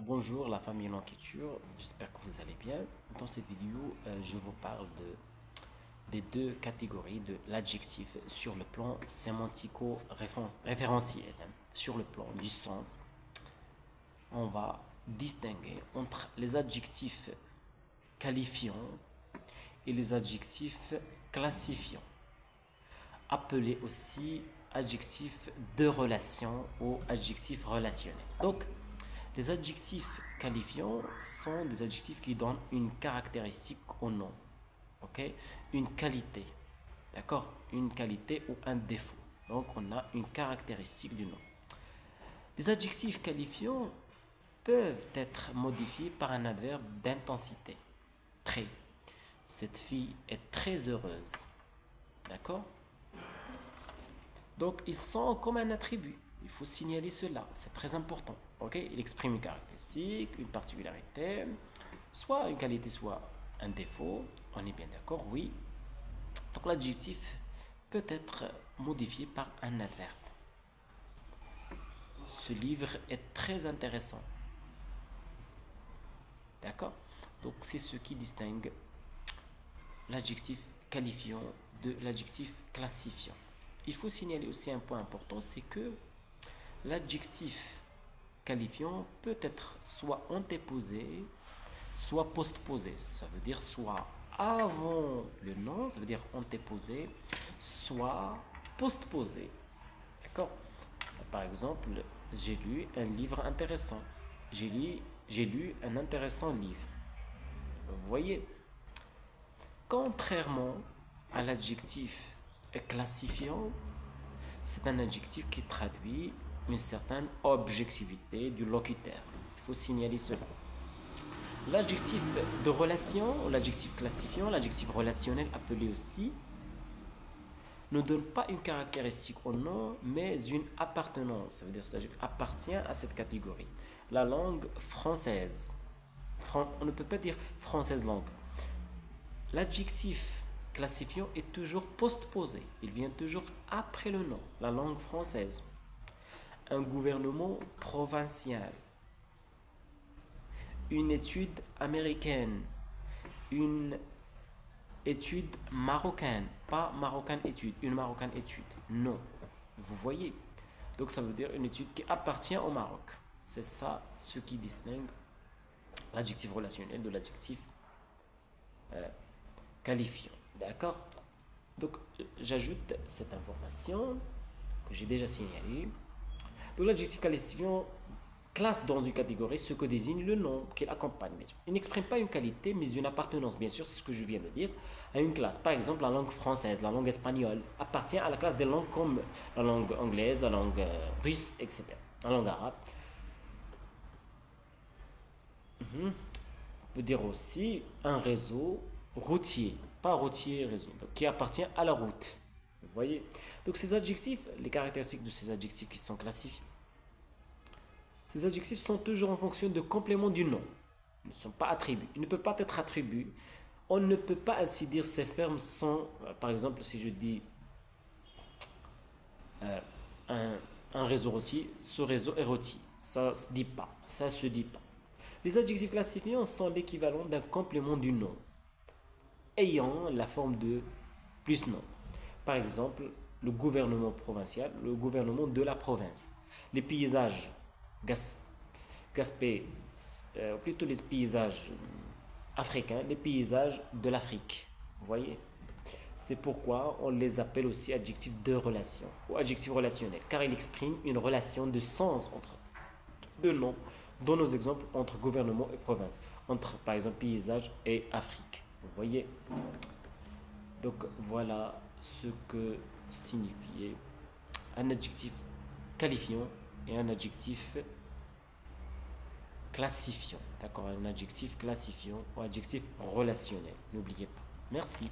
Bonjour la famille Lanquiture, j'espère que vous allez bien. Dans cette vidéo, je vous parle des deux catégories de l'adjectif sur le plan sémantico-référentiel. Sur le plan du sens, on va distinguer entre les adjectifs qualifiants et les adjectifs classifiants, appelés aussi adjectifs de relation ou adjectifs relationnels. Donc, les adjectifs qualifiants sont des adjectifs qui donnent une caractéristique au nom, ok? Une qualité, d'accord? Une qualité ou un défaut. Donc, on a une caractéristique du nom. Les adjectifs qualifiants peuvent être modifiés par un adverbe d'intensité. Très. Cette fille est très heureuse. D'accord? Donc, ils sont comme un attribut. Il faut signaler cela. C'est très important. Ok? Il exprime une caractéristique, une particularité, soit une qualité, soit un défaut. On est bien d'accord? Oui. Donc, l'adjectif peut être modifié par un adverbe. Ce livre est très intéressant. D'accord? Donc, c'est ce qui distingue l'adjectif qualifiant de l'adjectif classifiant. Il faut signaler aussi un point important, c'est que l'adjectif qualifiant peut être soit antéposé, soit postposé. Ça veut dire soit avant le nom, ça veut dire antéposé, soit postposé. D'accord? Par exemple, j'ai lu un livre intéressant. J'ai lu un intéressant livre. Vous voyez? Contrairement à l'adjectif classifiant, c'est un adjectif qui traduit une certaine objectivité du locuteur. Il faut signaler cela. L'adjectif de relation, l'adjectif classifiant, l'adjectif relationnel appelé aussi, ne donne pas une caractéristique au nom, mais une appartenance. Ça veut dire que appartient à cette catégorie. La langue française. On ne peut pas dire française langue. L'adjectif classifiant est toujours postposé. Il vient toujours après le nom. La langue française. Un gouvernement provincial. Une étude américaine. Une étude marocaine. Pas marocaine étude. Une marocaine étude. Non. Vous voyez. Donc ça veut dire une étude qui appartient au Maroc. C'est ça ce qui distingue l'adjectif relationnel de l'adjectif qualifiant. D'accord? Donc, j'ajoute cette information que j'ai déjà signalée. Donc, l'adjectif qualifiant classe dans une catégorie ce que désigne le nom qu'il accompagne. Il n'exprime pas une qualité, mais une appartenance, bien sûr, c'est ce que je viens de dire, à une classe. Par exemple, la langue française, la langue espagnole appartient à la classe des langues comme la langue anglaise, la langue russe, etc. La langue arabe. On peut dire aussi un réseau routier, pas routier réseau, donc qui appartient à la route. Vous voyez? Donc ces adjectifs, les caractéristiques de ces adjectifs qui sont classifiés, ces adjectifs sont toujours en fonction de complément du nom. Ils ne sont pas attributs. Ils ne peuvent pas être attributs. On ne peut pas ainsi dire ces fermes sans, par exemple, si je dis un réseau routier, ce réseau est routier. Ça se dit pas. Ça se dit pas. Les adjectifs classifiants sont l'équivalent d'un complément du nom, ayant la forme de plus nom. Par exemple, le gouvernement provincial, le gouvernement de la province. Les paysages, Gaspé, plutôt les paysages africains, les paysages de l'Afrique. Vous voyez? C'est pourquoi on les appelle aussi adjectifs de relation ou adjectifs relationnels, car ils expriment une relation de sens entre deux noms, dans nos exemples entre gouvernement et province, entre par exemple paysage et Afrique. Vous voyez? Donc voilà ce que signifiait un adjectif qualifiant et un adjectif classifiant. D'accord? Un adjectif classifiant ou adjectif relationnel. N'oubliez pas. Merci.